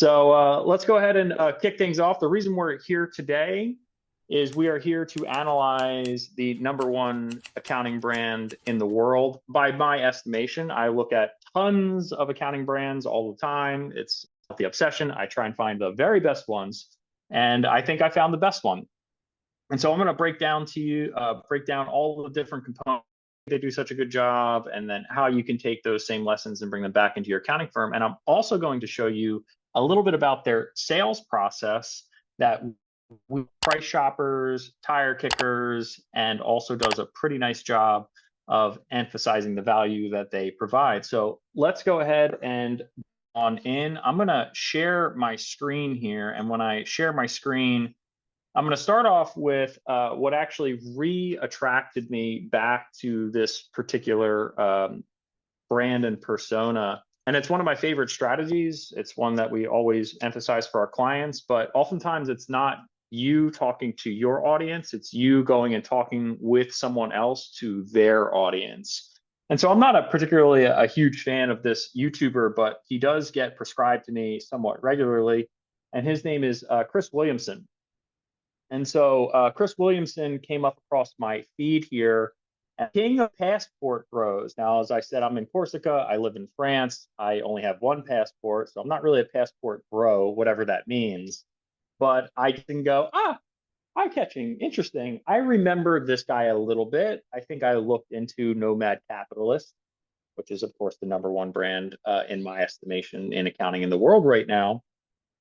Let's go ahead and kick things off. The reason we're here today is we are here to analyze the #1 accounting brand in the world. By my estimation, I look at tons of accounting brands all the time. It's not the obsession. I try and find the very best ones, and I think I found the best one. And so I'm going to break down all the different components. They do such a good job, and then how you can take those same lessons and bring them back into your accounting firm. And I'm also going to show you a little bit about their sales process that price shoppers, tire kickers, and also does a pretty nice job of emphasizing the value that they provide. So let's go ahead and on in. I'm going to share my screen here. And when I share my screen, I'm going to start off with what actually attracted me back to this particular brand and persona. And it's one of my favorite strategies. It's one that we always emphasize for our clients, but oftentimes it's not you talking to your audience, it's you going and talking with someone else to their audience. And so I'm not particularly a huge fan of this YouTuber, but he does get prescribed to me somewhat regularly. And his name is Chris Williamson. And so Chris Williamson came up across my feed here. King of passport bros. Now, as I said, I'm in Corsica. I live in France. I only have one passport, so I'm not really a passport bro, whatever that means. But I can go, eye-catching, interesting. I remember this guy a little bit. I think I looked into Nomad Capitalist, which is, of course, the #1 brand in my estimation in accounting in the world right now.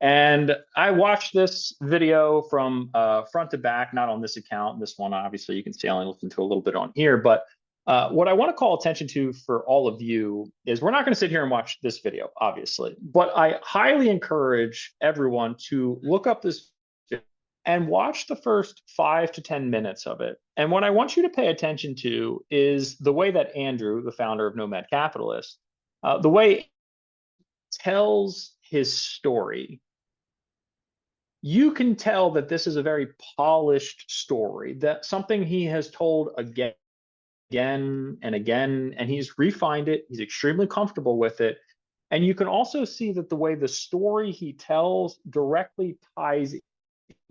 And I watched this video from front to back, not on this account. This one, obviously, you can see I only listened to a little bit on here. But what I want to call attention to for all of you is we're not going to sit here and watch this video, obviously. But I highly encourage everyone to look up this video and watch the first 5 to 10 minutes of it. And what I want you to pay attention to is the way that Andrew, the founder of Nomad Capitalist, the way he tells his story. You can tell that this is a very polished story, that something he has told again and again, and he's refined it. He's extremely comfortable with it. And you can also see that the way the story he tells directly ties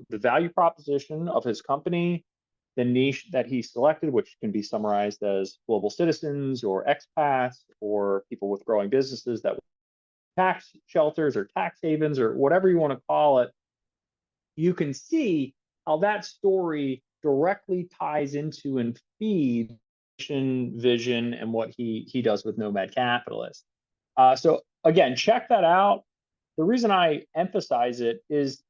the value proposition of his company, the niche that he selected, which can be summarized as global citizens or expats or people with growing businesses that tax shelters or tax havens or whatever you want to call it. You can see how that story directly ties into and feeds vision and what he does with Nomad Capitalist. So again, check that out. The reason I emphasize it is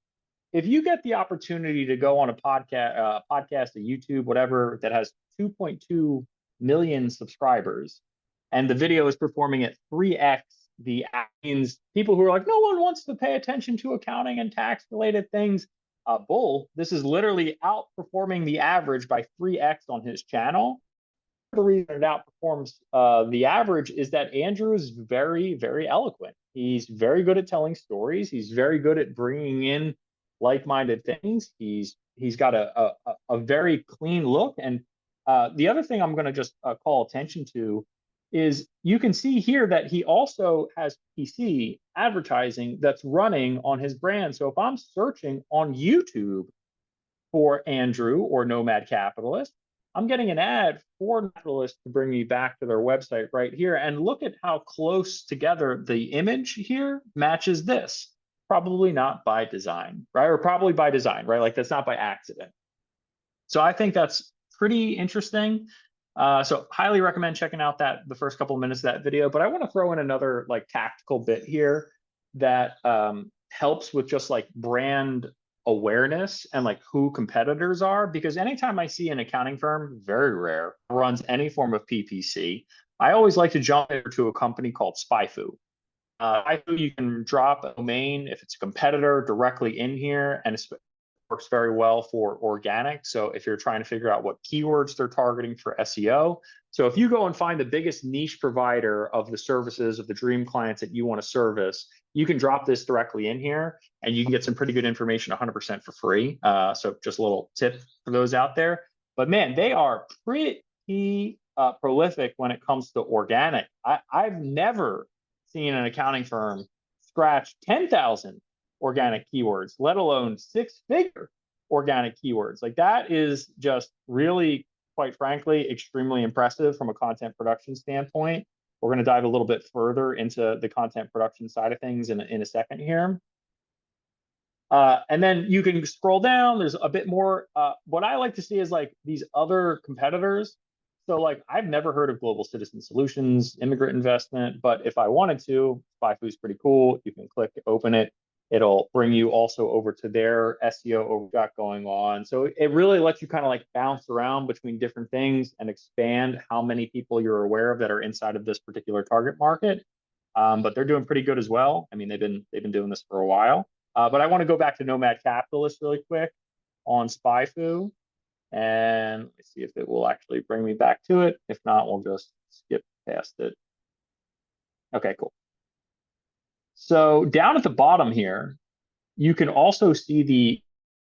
if you get the opportunity to go on a podcast, a YouTube, whatever, that has 2.2 million subscribers, and the video is performing at 3x the means people who are like, no one wants to pay attention to accounting and tax related things. Bull, this is literally outperforming the average by 3x on his channel. The reason it outperforms the average is that Andrew is very, very eloquent. He's very good at telling stories. He's very good at bringing in like-minded things. He's got a very clean look. And the other thing I'm going to just call attention to is you can see here that he also has PC advertising that's running on his brand. So if I'm searching on YouTube for Andrew or Nomad Capitalist, I'm getting an ad for Capitalist to bring me back to their website right here. And look at how close together the image here matches this. Probably not by design, right? Or probably by design, right? Like that's not by accident. So I think that's pretty interesting. So highly recommend checking out the first couple of minutes of that video. But I want to throw in another like tactical bit here that helps with just like brand awareness and like who competitors are. Because anytime I see an accounting firm, very rare, runs any form of PPC, I always like to jump over to a company called SpyFu. SpyFu, you can drop a domain if it's a competitor directly in here, and it works very well for organic. So if you're trying to figure out what keywords they're targeting for SEO. So if you go and find the biggest niche provider of the services of the dream clients that you want to service, you can drop this directly in here and you can get some pretty good information 100% for free. So just a little tip for those out there. But man, they are pretty prolific when it comes to organic. I've never seen an accounting firm scratch 10,000 organic keywords, let alone 6-figure organic keywords. Like that is just really, quite frankly, extremely impressive from a content production standpoint. We're going to dive a little bit further into the content production side of things in a second here. And then you can scroll down. There's a bit more. What I like to see is like these other competitors. So like I've never heard of Global Citizen Solutions, Immigrant Investment, but if I wanted to, SpyFu is pretty cool. You can click open it. It'll bring you also over to their SEO we've got going on. So it really lets you kind of like bounce around between different things and expand how many people you're aware of that are inside of this particular target market. But they're doing pretty good as well. I mean, they've been doing this for a while. But I want to go back to Nomad Capitalist really quick on SpyFu. And let's see if it will actually bring me back to it. If not, we'll just skip past it. Okay, cool. So down at the bottom here, you can also see the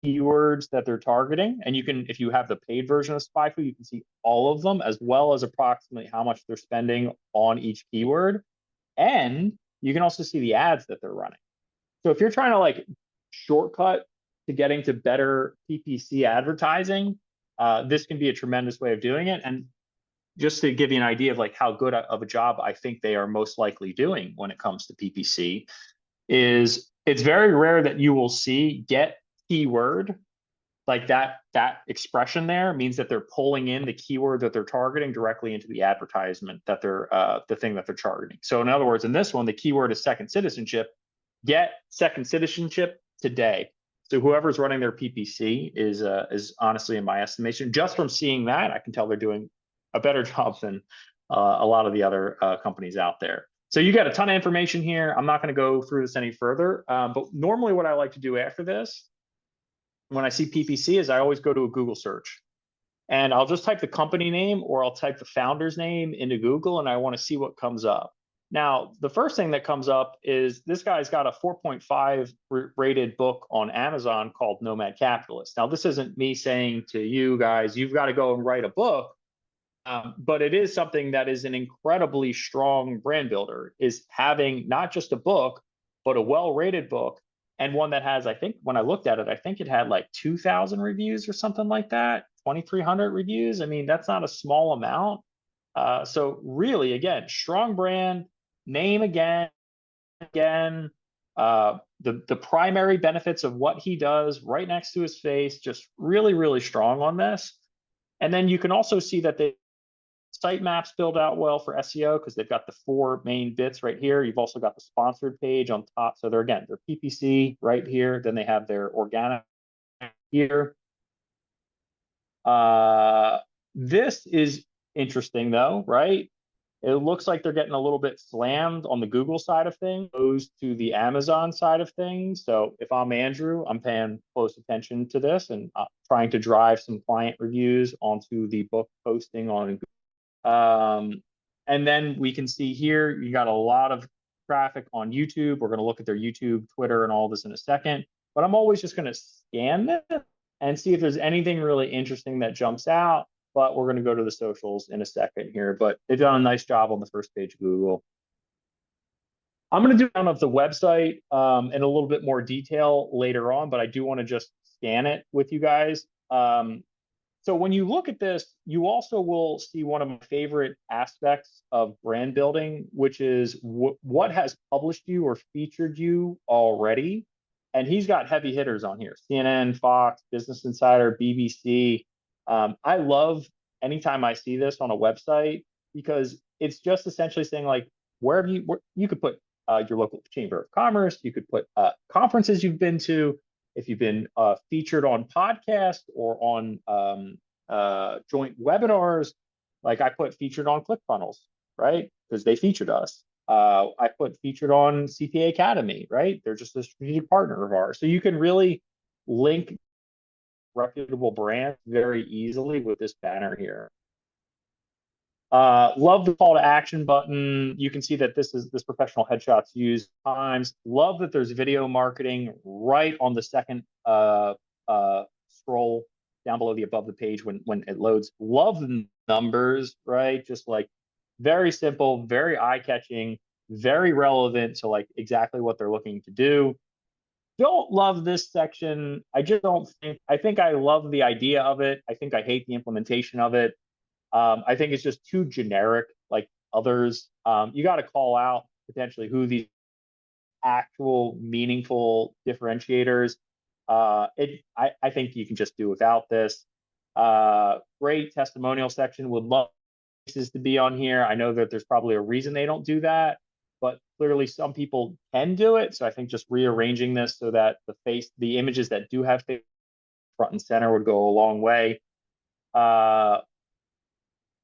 keywords that they're targeting. And you can, if you have the paid version of SpyFu, you can see all of them as well as approximately how much they're spending on each keyword. And you can also see the ads that they're running. So if you're trying to like shortcut to getting to better PPC advertising, this can be a tremendous way of doing it. And just to give you an idea of like how good of a job I think they are most likely doing when it comes to PPC, is it's very rare that you will see get keyword like that expression there means that they're pulling in the keyword that they're targeting directly into the advertisement that they're the thing that they're targeting. So in other words, in this one, the keyword is second citizenship. Get second citizenship today. So whoever's running their PPC is honestly, in my estimation, just from seeing that, I can tell they're doing a better job than a lot of the other companies out there. So you got a ton of information here. I'm not going to go through this any further, but normally what I like to do after this, when I see PPC, is I always go to a Google search. And I'll just type the company name or I'll type the founder's name into Google and I want to see what comes up. Now, the first thing that comes up is this guy's got a 4.5 rated book on Amazon called Nomad Capitalist. Now, this isn't me saying to you guys, you've got to go and write a book, but it is something that is an incredibly strong brand builder, is having not just a book, but a well-rated book and one that has, I think, when I looked at it, I think it had like 2,000 reviews or something like that, 2,300 reviews. I mean, that's not a small amount. So really, again, strong brand, name again, the primary benefits of what he does right next to his face, just really, really strong on this. And then you can also see that the site maps build out well for SEO because they've got the 4 main bits right here. You've also got the sponsored page on top. So they're PPC right here. Then they have their organic here. This is interesting though, right? It looks like they're getting a little bit slammed on the Google side of things, opposed to the Amazon side of things. So if I'm Andrew, I'm paying close attention to this and trying to drive some client reviews onto the book posting on Google. And then we can see here, you got a lot of traffic on YouTube. We're going to look at their YouTube, Twitter, and all this in a second. But I'm always just going to scan this and see if there's anything really interesting that jumps out. But we're going to go to the socials in a second here. But they've done a nice job on the first page of Google. I'm going to do down of the website in a little bit more detail later on, but I do want to just scan it with you guys. So when you look at this, you also will see one of my favorite aspects of brand building, which is what has published you or featured you already. And he's got heavy hitters on here: CNN, Fox, Business Insider, BBC. I love anytime I see this on a website because it's just essentially saying like wherever you could put your local chamber of commerce, you could put conferences you've been to, if you've been featured on podcasts or on joint webinars. Like I put featured on ClickFunnels, right? Because they featured us. I put featured on CPA Academy, right? They're just a strategic partner of ours. So you can really link reputable brands very easily with this banner here. Love the call to action button. You can see that this professional headshots used times. Love that there's video marketing right on the second scroll down below above the page when it loads. Love the numbers, right? Just like very simple, very eye-catching, very relevant to like exactly what they're looking to do. don't love this section. I just don't I think I love the idea of it. I think I hate the implementation of it. I think it's just too generic like others. You got to call out potentially who these actual meaningful differentiators. I think you can just do without this. Great testimonial section. Would love places to be on here. I know that there's probably a reason they don't do that, but clearly some people can do it. So I think just rearranging this so that the images that do have face front and center would go a long way.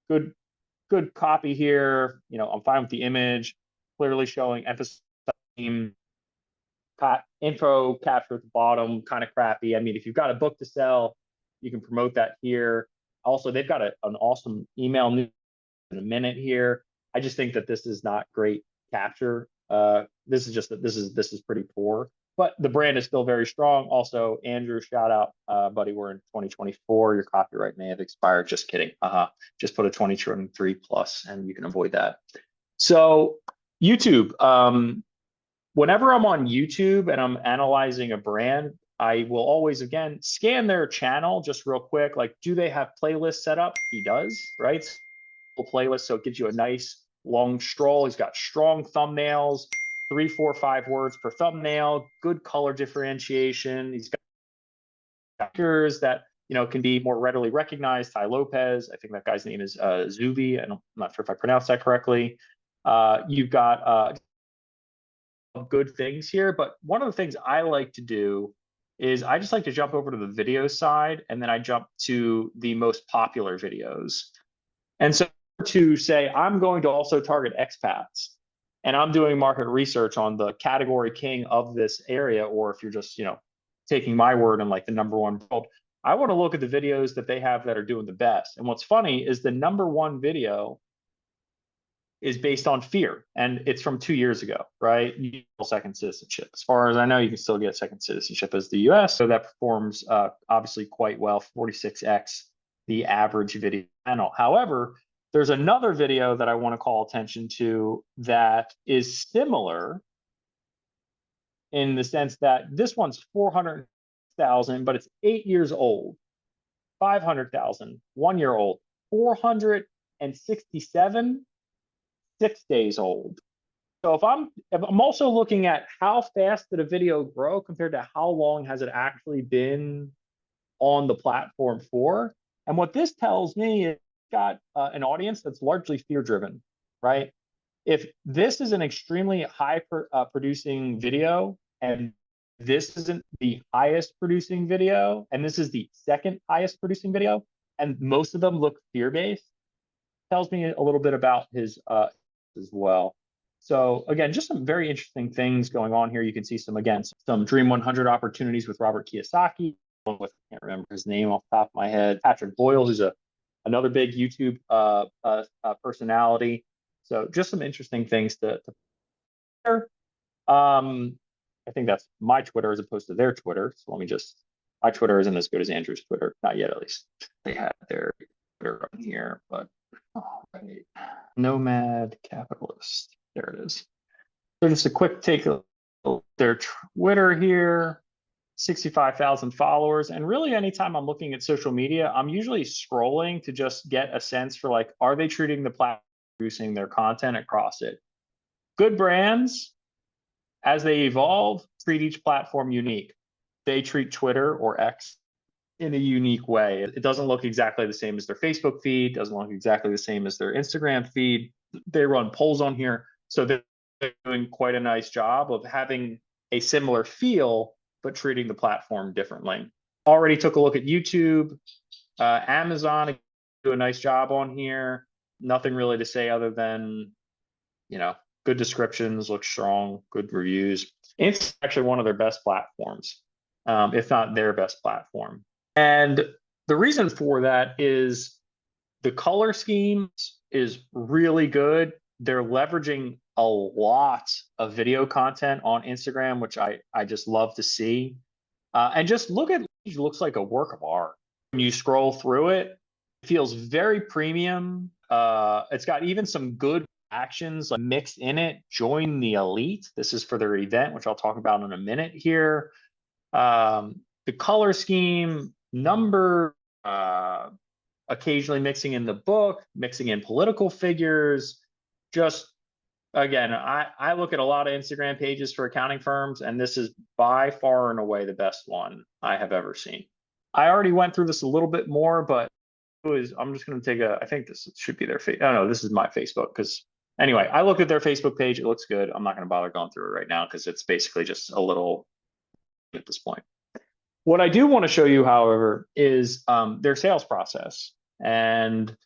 Good copy here. You know, I'm fine with the image, clearly showing emphasis info capture at the bottom, kind of crappy. I mean, if you've got a book to sell, you can promote that here. Also, they've got an awesome email news in a minute here. I just think that this is not great capture. This is pretty poor, but the brand is still very strong. Also, Andrew, shout out, buddy. We're in 2024. Your copyright may have expired. Just kidding. Just put a 2023 plus, and you can avoid that. So YouTube. Whenever I'm on YouTube and I'm analyzing a brand, I will always, again, scan their channel just real quick. Like, do they have playlists set up? He does, right? Playlist, so it gives you a nice long stroll. He's got strong thumbnails, 3, 4, 5 words per thumbnail, good color differentiation. He's got figures that, you know, can be more readily recognized. Ty Lopez, I think that guy's name is Zuby, and I'm not sure if I pronounced that correctly. You've got good things here, but one of the things I like to do is I just like to jump over to the video side, and then I jump to the most popular videos. And so to say, I'm going to also target expats, and I'm doing market research on the category king of this area, or if you're just, you know, taking my word and like the #1 world, I want to look at the videos that they have that are doing the best. And what's funny is the #1 video is based on fear, and it's from 2 years ago, right? Second citizenship. As far as I know, you can still get second citizenship as the US, so that performs obviously quite well, 46x the average video channel. However, there's another video that I want to call attention to that is similar in the sense that this one's 400,000, but it's 8 years old. 500,000, 1 year old. 467, 6 days old. So if I'm also looking at how fast did a video grow compared to how long has it actually been on the platform for. And what this tells me is it's got an audience that's largely fear driven, right? If this is an extremely high producing video, and this isn't the highest producing video, and this is the second highest producing video, and most of them look fear based, tells me a little bit about his as well. So again, just some very interesting things going on here. You can see some Dream 100 opportunities with Robert Kiyosaki. I can't remember his name off the top of my head. Patrick Boyle, who's another big YouTube personality. So just some interesting things to I think that's my Twitter as opposed to their Twitter. So my Twitter isn't as good as Andrew's Twitter, not yet at least. They had their Twitter on here, but right. Nomad Capitalist. There it is. So just a quick take of their Twitter here, 65,000 followers. And really anytime I'm looking at social media, I'm usually scrolling to just get a sense for like, are they treating the platform, producing their content across it? Good brands, as they evolve, treat each platform unique. They treat Twitter or X in a unique way. It doesn't look exactly the same as their Facebook feed, doesn't look exactly the same as their Instagram feed. They run polls on here. So they're doing quite a nice job of having a similar feel, but treating the platform differently. Already took a look at YouTube, Amazon, do a nice job on here. Nothing really to say other than, you know, good descriptions, look strong, good reviews. It's actually one of their best platforms, if not their best platform. And the reason for that is the color scheme is really good. They're leveraging a lot of video content on Instagram, which I just love to see. And just look at it, looks like a work of art. When you scroll through it, it feels very premium. It's got even some good actions like mixed in it. Join the elite. This is for their event, which I'll talk about in a minute here. The color scheme, number, occasionally mixing in the book, mixing in political figures. Just again, I look at a lot of Instagram pages for accounting firms, and this is by far and away the best one I have ever seen. I already went through this a little bit more, but I'm just going to take I think this should be their face. Oh no, this is my Facebook, because anyway, I looked at their Facebook page. It looks good. I'm not going to bother going through it right now because it's basically just a little at this point. What I do want to show you, however, is their sales process. And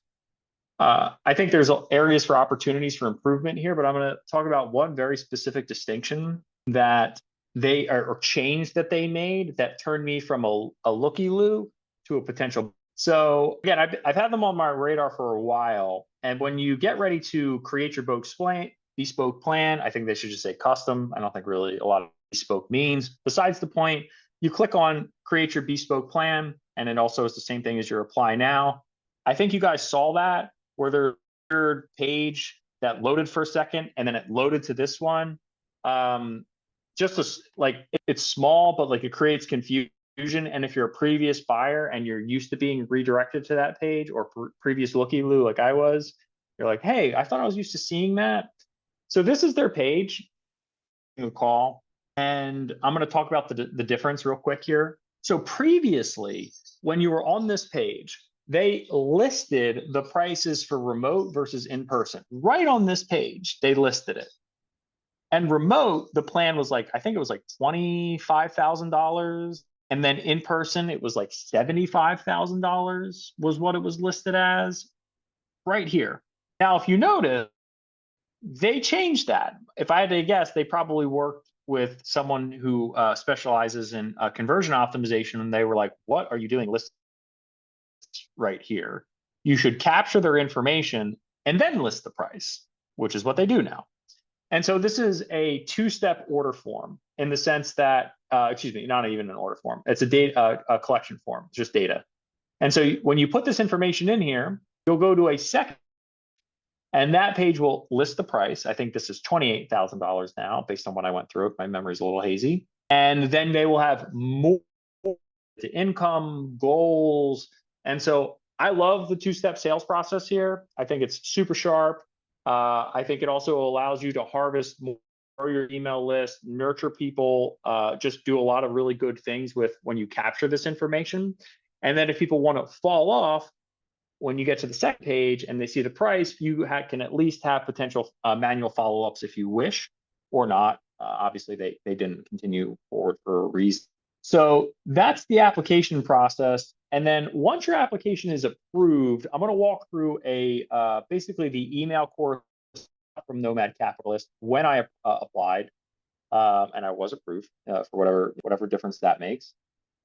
I think there's areas for opportunities for improvement here, but I'm going to talk about one very specific distinction that they or change that they made that turned me from a looky-loo to a potential. So again, I've had them on my radar for a while. And when you get ready to create your bespoke plan, I think they should just say custom. I don't think really a lot of bespoke means. Besides the point, you click on create your bespoke plan, and it also is the same thing as your apply now. I think you guys saw that where their third page that loaded for a second, and then it loaded to this one. Just like it's small, but like it creates confusion. And if you're a previous buyer and you're used to being redirected to that page, or previous looky-loo like I was, you're like, hey, I thought I was used to seeing that. So this is their page. Call, and I'm going to talk about the difference real quick here. So previously, when you were on this page, they listed the prices for remote versus in-person. Right on this page, they listed it. And remote, the plan was like, I think it was like $25,000. And then in person, it was like $75,000 was what it was listed as right here. Now, if you notice, they changed that. If I had to guess, they probably worked with someone who specializes in conversion optimization, and they were like, what are you doing listed right here? You should capture their information and then list the price, which is what they do now. And so this is a two-step order form in the sense that, excuse me, not even an order form. It's a data collection form, it's just data. And so when you put this information in here, you'll go to a second, and that page will list the price. I think this is $28,000 now, based on what I went through. My memory's a little hazy. And then they will have more to income, goals. And so I love the two-step sales process here. I think it's super sharp. I think it also allows you to harvest more your email list, nurture people, just do a lot of really good things with when you capture this information. And then if people want to fall off, when you get to the second page and they see the price, you can at least have potential manual follow-ups if you wish, or not. Obviously, they didn't continue forward for a reason. So that's the application process. And then once your application is approved, I'm going to walk through basically the email course from Nomad Capitalist when I applied, and I was approved for whatever difference that makes.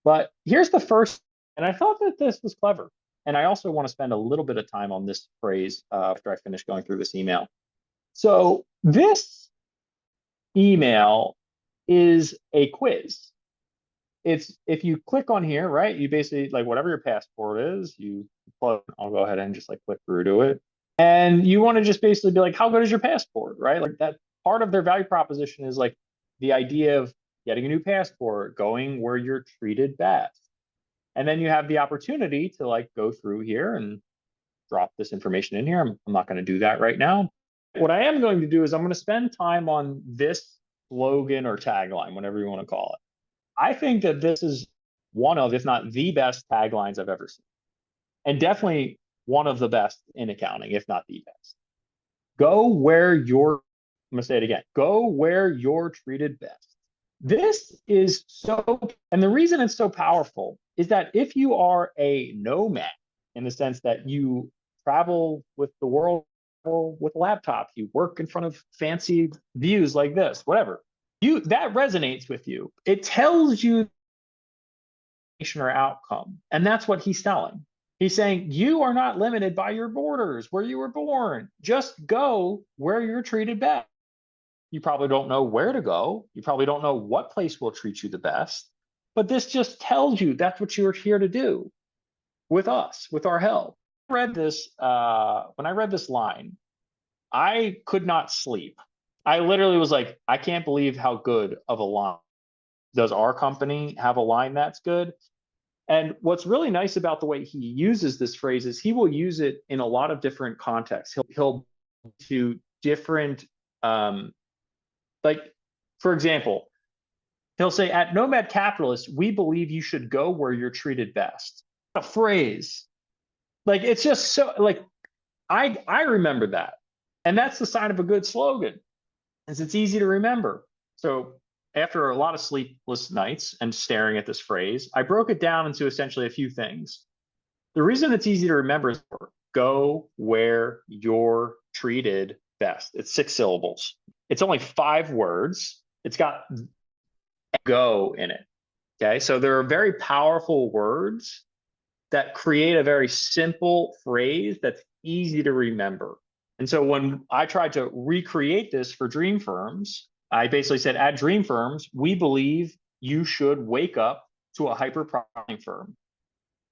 But here's the first, and I thought that this was clever. And I also want to spend a little bit of time on this phrase after I finish going through this email. So this email is a quiz. It's if you click on here, right? You basically like whatever your passport is, I'll go ahead and just like click through to it. And you want to just basically be like, how good is your passport, right? Like that part of their value proposition is like the idea of getting a new passport, going where you're treated best. And then you have the opportunity to like go through here and drop this information in here. I'm not going to do that right now. What I am going to do is I'm going to spend time on this slogan or tagline, whatever you want to call it. I think that this is one of, if not the best taglines I've ever seen. And definitely one of the best in accounting, if not the best. Go where I'm going to say it again. Go where you're treated best. This is and the reason it's so powerful is that if you are a nomad, in the sense that you travel with the world with a laptop, you work in front of fancy views like this, whatever, that resonates with you. It tells you or outcome, and that's what he's selling. He's saying you are not limited by your borders, where you were born. Just go where you're treated best. You probably don't know where to go. You probably don't know what place will treat you the best. But this just tells you that's what you're here to do with us, with our help. When I read this line, I could not sleep. I literally was like, I can't believe how good of a line does our company have a line that's good? And what's really nice about the way he uses this phrase is he will use it in a lot of different contexts. He'll to different, like, for example, he'll say, at Nomad Capitalist, we believe you should go where you're treated best. A phrase. Like, it's just so, like, I remember that. And that's the sign of a good slogan, is it's easy to remember. So after a lot of sleepless nights and staring at this phrase, I broke it down into essentially a few things. The reason it's easy to remember is go where you're treated best. It's 6 syllables. It's only 5 words. It's got go in it. Okay, so there are very powerful words that create a very simple phrase that's easy to remember. And so when I tried to recreate this for Dream Firms, I basically said, at Dream Firms, we believe you should wake up to a hyper-profitable firm.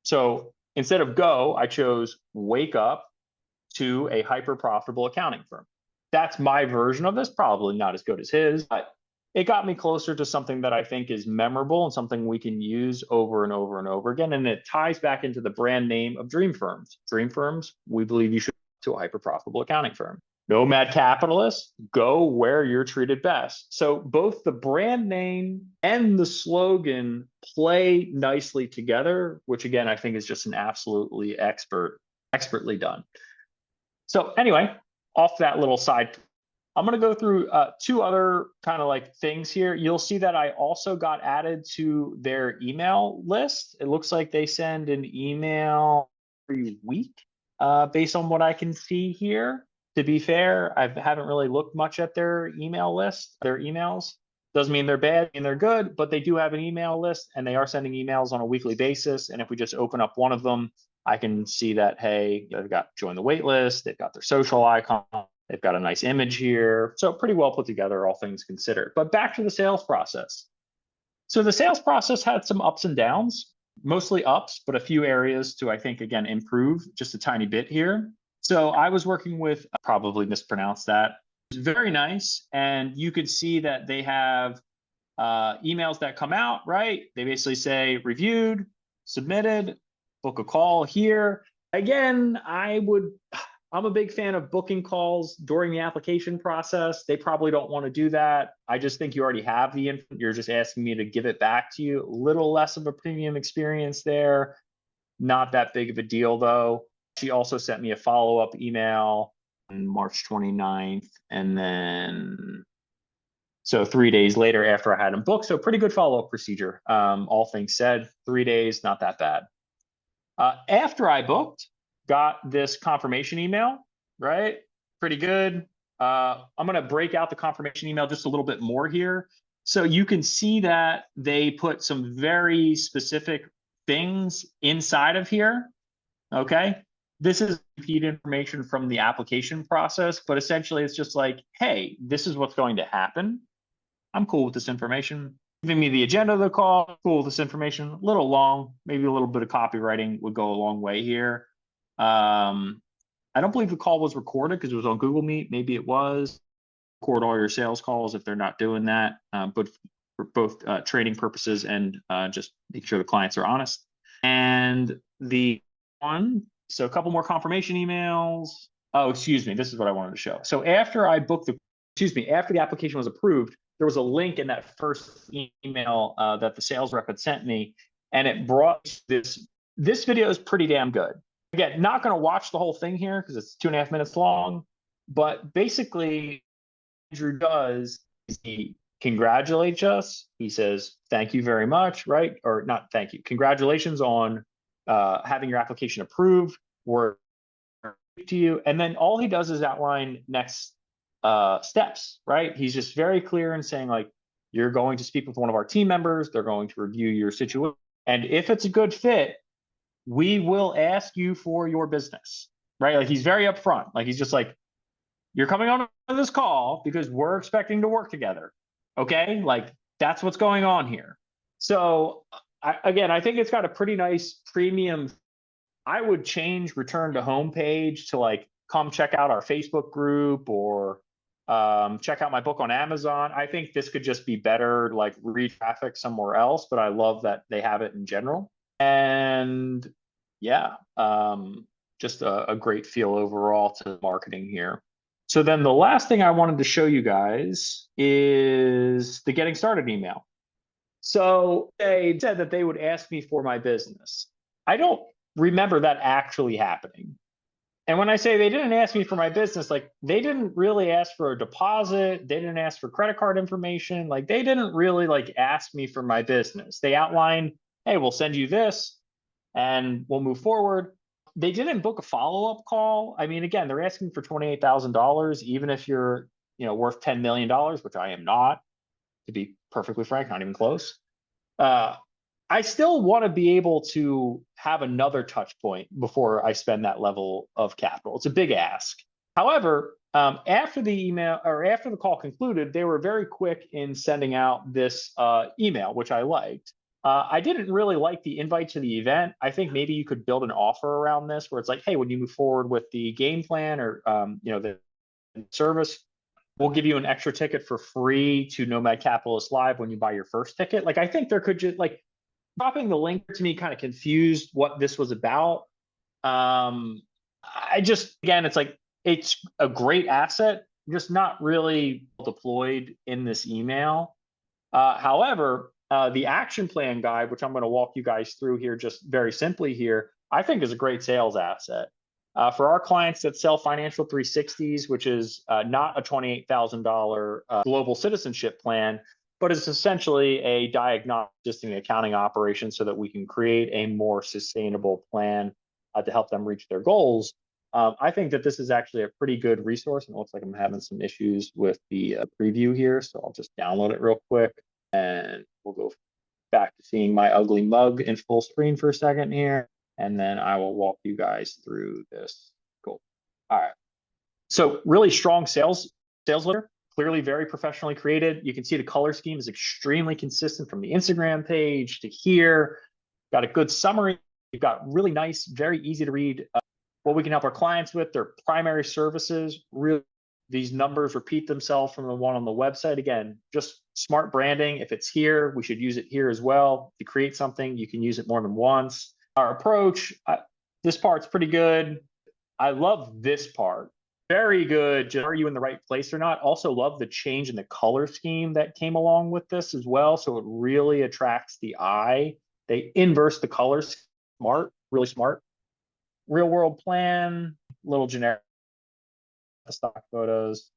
So instead of go, I chose wake up to a hyper-profitable accounting firm. That's my version of this, probably not as good as his, but it got me closer to something that I think is memorable and something we can use over and over and over again. And it ties back into the brand name of Dream Firms. Dream Firms, we believe you should go to a hyper-profitable accounting firm. Nomad Capitalist, go where you're treated best. So both the brand name and the slogan play nicely together, which again, I think is just an absolutely expertly done. So anyway, off that little side, I'm going to go through 2 other kind of like things here. You'll see that I also got added to their email list. It looks like they send an email every week based on what I can see here. To be fair, I haven't really looked much at their email list, their emails. Doesn't mean they're bad and they're good, but they do have an email list and they are sending emails on a weekly basis. And if we just open up one of them, I can see that, hey, they've got join the wait list, they've got their social icon, they've got a nice image here. So pretty well put together, all things considered. But back to the sales process. So the sales process had some ups and downs, mostly ups, but a few areas to, I think, again, improve just a tiny bit here. So I was working with, I probably mispronounced that. It's very nice. And you could see that they have emails that come out, right? They basically say reviewed, submitted, book a call here. Again, I'm a big fan of booking calls during the application process. They probably don't want to do that. I just think you already have the info. You're just asking me to give it back to you. A little less of a premium experience there. Not that big of a deal though. She also sent me a follow-up email on March 29th. And then, so 3 days later after I had them booked. So pretty good follow-up procedure. All things said, 3 days, not that bad. After I booked, got this confirmation email, right? Pretty good. I'm going to break out the confirmation email just a little bit more here. So you can see that they put some very specific things inside of here. Okay. This is repeat information from the application process, but essentially it's just like, hey, this is what's going to happen. I'm cool with this information. Giving me the agenda of the call, cool with this information. A little long, maybe a little bit of copywriting would go a long way here. I don't believe the call was recorded because it was on Google Meet. Maybe it was. Record all your sales calls if they're not doing that, but for both training purposes and just make sure the clients are honest. And so a couple more confirmation emails. Oh, excuse me. This is what I wanted to show. So after I booked after the application was approved, there was a link in that first email that the sales rep had sent me, and it brought this. This video is pretty damn good. Again, not going to watch the whole thing here because it's 2.5 minutes long, but basically Andrew does is he congratulates us. He says, thank you very much, right? Or not thank you. Congratulations on having your application approved. We're to you. And then all he does is outline next steps, right? He's just very clear in saying, like, you're going to speak with one of our team members. They're going to review your situation. And if it's a good fit, we will ask you for your business, right? Like, he's very upfront. Like, he's just like, you're coming on this call because we're expecting to work together. Okay. Like, that's what's going on here. So I think it's got a pretty nice premium. I would change return to home page to like, come check out our Facebook group or Check out my book on Amazon. I think this could just be better, like re-traffic somewhere else, but I love that they have it in general. And yeah, just a great feel overall to marketing here. So then the last thing I wanted to show you guys is the getting started email. So they said that they would ask me for my business. I don't remember that actually happening. And when I say they didn't ask me for my business, like they didn't really ask for a deposit, they didn't ask for credit card information, like they didn't really like ask me for my business. They outlined, hey, we'll send you this and we'll move forward. They didn't book a follow-up call. I mean, again, they're asking for $28,000, even if you're, worth $10 million, which I am not, to be perfectly frank, not even close. I still want to be able to have another touch point before I spend that level of capital. It's a big ask. However, after the email or after the call concluded, they were very quick in sending out this email, which I liked. I didn't really like the invite to the event. I think maybe you could build an offer around this where it's like, hey, when you move forward with the game plan or the service, we'll give you an extra ticket for free to Nomad Capitalist Live when you buy your first ticket. Like I think there could just like dropping the link to me kind of confused what this was about. I just, again, it's like, it's a great asset, just not really deployed in this email. However, the action plan guide, which I'm going to walk you guys through here just very simply here, I think is a great sales asset. For our clients that sell Financial 360s, which is not a $28,000 global citizenship plan, but it's essentially a diagnostic accounting operation so that we can create a more sustainable plan to help them reach their goals. I think that this is actually a pretty good resource, and it looks like I'm having some issues with the preview here, so I'll just download it real quick, and we'll go back to seeing my ugly mug in full screen for a second here, and then I will walk you guys through this. Cool. All right. So really strong sales letter, clearly very professionally created. You can see the color scheme is extremely consistent from the Instagram page to here. Got a good summary. You've got really nice, very easy to read what we can help our clients with, their primary services. Really, these numbers repeat themselves from the one on the website. Again, just smart branding. If it's here, we should use it here as well. If you create something, you can use it more than once. Our approach, this part's pretty good. I love this part. Very good. Just, are you in the right place or not? Also love the change in the color scheme that came along with this as well. So it really attracts the eye. They inverse the colors. Smart, really smart. Real world plan, little generic stock photos.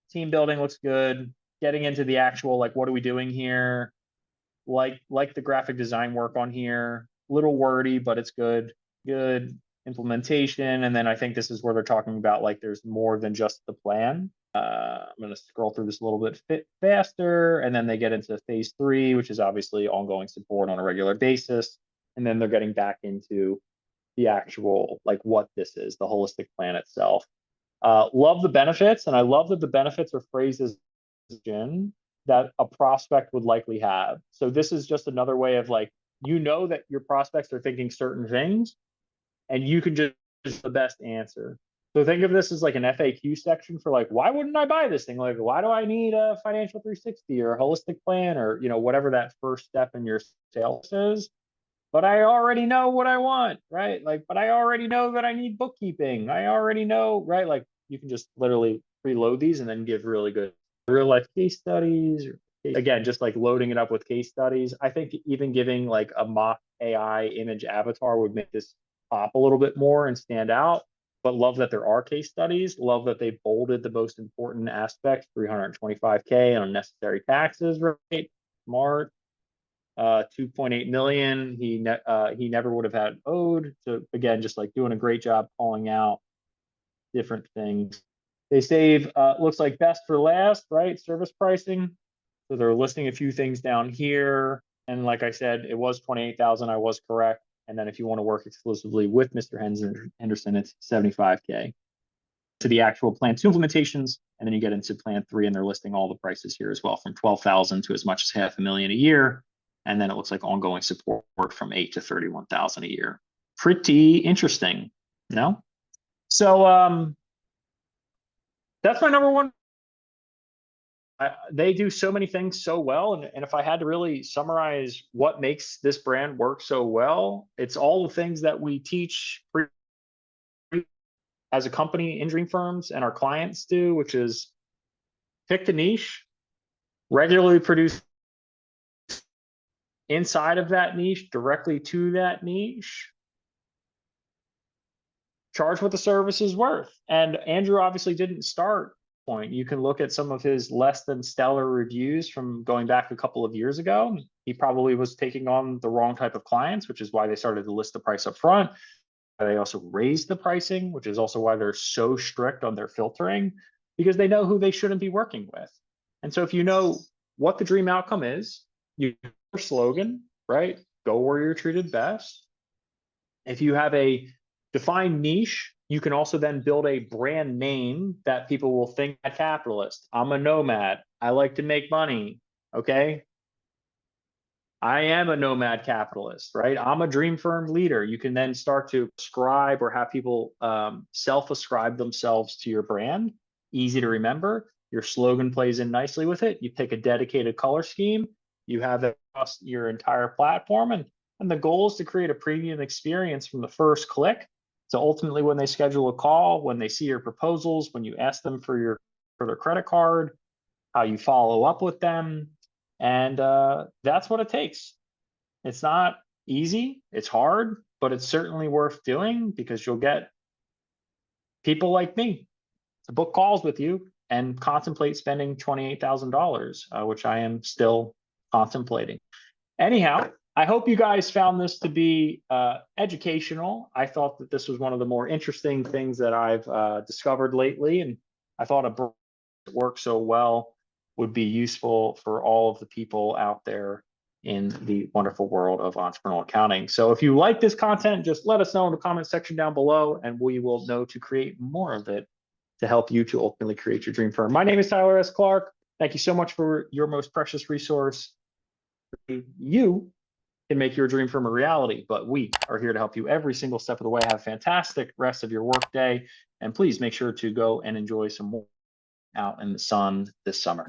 Team building looks good. Getting into the actual, like, what are we doing here? Like the graphic design work on here. Little wordy, but it's good. Good implementation. And then I think this is where they're talking about like there's more than just the plan. I'm going to scroll through this a little bit faster. And then they get into phase 3, which is obviously ongoing support on a regular basis. And then they're getting back into the actual, like what this is, the holistic plan itself. Love the benefits. And I love that the benefits are phrased as that a prospect would likely have. So this is just another way of like, that your prospects are thinking certain things, and you can just the best answer. So think of this as like an FAQ section for like, why wouldn't I buy this thing? Like, why do I need a Financial 360 or a holistic plan or, whatever that first step in your sales is. But I already know what I want, right? Like, but I already know that I need bookkeeping. I already know, right? Like you can just literally preload these and then give really good real life case studies. Again, just like loading it up with case studies. I think even giving like a mock AI image avatar would make this pop a little bit more and stand out. But love that there are case studies. Love that they bolded the most important aspects: 325K on unnecessary taxes, right? Smart. 2.8 million. He never would have had owed. So again, just like doing a great job calling out different things. They save, looks like best for last, right? Service pricing. So they're listing a few things down here. And like I said, it was 28,000. I was correct. And then if you want to work exclusively with Mr. Henderson, it's 75K. To the actual plan 2 implementations, and then you get into plan 3, and they're listing all the prices here as well, from 12,000 to as much as $500,000 a year. And then it looks like ongoing support from 8 to 31,000 a year. Pretty interesting, So that's my number one they do so many things so well. And if I had to really summarize what makes this brand work so well, it's all the things that we teach as a company in dream firms and our clients do, which is pick the niche, regularly produce inside of that niche, directly to that niche, charge what the service is worth. And Andrew obviously didn't start point. You can look at some of his less than stellar reviews from going back a couple of years ago. He probably was taking on the wrong type of clients, which is why they started to list the price up front. They also raised the pricing, which is also why they're so strict on their filtering, because they know who they shouldn't be working with. And so if you know what the dream outcome is, your slogan, right? Go where you're treated best. If you have a defined niche, you can also then build a brand name that people will think a capitalist. I'm a nomad. I like to make money. Okay. I am a nomad capitalist, right? I'm a dream firm leader. You can then start to ascribe or have people self-ascribe themselves to your brand. Easy to remember. Your slogan plays in nicely with it. You pick a dedicated color scheme. You have that across your entire platform. And the goal is to create a premium experience from the first click. So ultimately, when they schedule a call, when they see your proposals, when you ask them for their credit card, how you follow up with them. And that's what it takes. It's not easy, it's hard, but it's certainly worth doing because you'll get people like me to book calls with you and contemplate spending $28,000, which I am still contemplating. Anyhow, I hope you guys found this to be educational. I thought that this was one of the more interesting things that I've discovered lately, and I thought a brand that works so well would be useful for all of the people out there in the wonderful world of entrepreneurial accounting. So if you like this content, just let us know in the comment section down below, and we will know to create more of it to help you to ultimately create your dream firm. My name is Tyler S. Clark. Thank you so much for your most precious resource. You can make your dream firm a reality, but we are here to help you every single step of the way. Have a fantastic rest of your workday, and please make sure to go and enjoy some more out in the sun this summer.